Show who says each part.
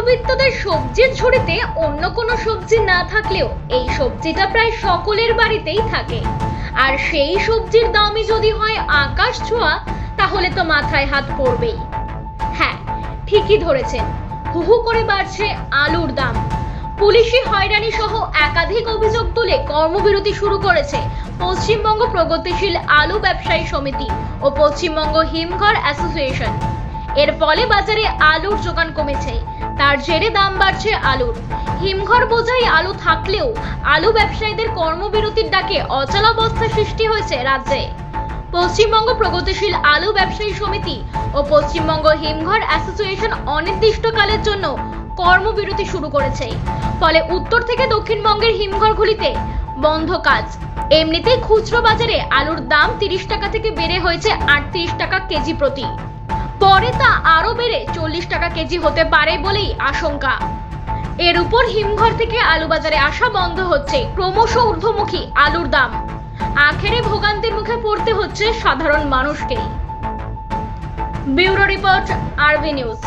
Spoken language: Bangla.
Speaker 1: মধ্যবিত্তদের সবজির ঝুড়িতে অন্য কোনো সবজি না থাকলেও এই সবজিটা প্রায় সকলের বাড়িতেই থাকে। আর সেই সবজির দামই যদি হয় আকাশ ছোঁয়া, তাহলে তো মাথায় হাত পড়বেই। হ্যাঁ, ঠিকই ধরেছেন, হু হু করে বাড়ছে আলুর দাম। পুলিশি হয়রানি সহ একাধিক অভিযোগ তুলে কর্মবিরতি শুরু করেছে পশ্চিমবঙ্গ প্রগতিশীল আলু ব্যবসায়ী সমিতি ও পশ্চিমবঙ্গ হিমঘর অ্যাসোসিয়েশন। এর ফলে বাজারে আলুর যোগান কমেছে, তার জেরে দাম বাড়ছে আলুর। হিমঘর বোঝাই আলু থাকলেও আলু ব্যবসায়ীদের কর্মবিরতির ডাকে অচলাবস্থা সৃষ্টি হয়েছে রাজ্যে। পশ্চিমবঙ্গ প্রগতিশীল আলু ব্যবসায়ী সমিতি ও পশ্চিমবঙ্গ হিমঘর অ্যাসোসিয়েশন অনির্দিষ্টকালের জন্য কর্মবিরতি শুরু করেছে। ফলে উত্তর থেকে দক্ষিণবঙ্গের হিমঘরগুলিতে বন্ধ কাজ। এমনিতেই খুচরো বাজারে আলুর দাম 30 টাকা থেকে বেড়ে হয়েছে 38 টাকা কেজি প্রতি। পরে তা আরো বেড়ে 40 টাকা কেজি হতে পারে বলেই আশঙ্কা। এর উপর হিমঘর থেকে আলু বাজারে আসা বন্ধ হচ্ছে, ক্রমশ ঊর্ধ্বমুখী আলুর দাম। আখেরে ভোগান্তির মুখে পড়তে হচ্ছে সাধারণ মানুষকেই। ব্যুরো রিপোর্ট, আরবি নিউজ।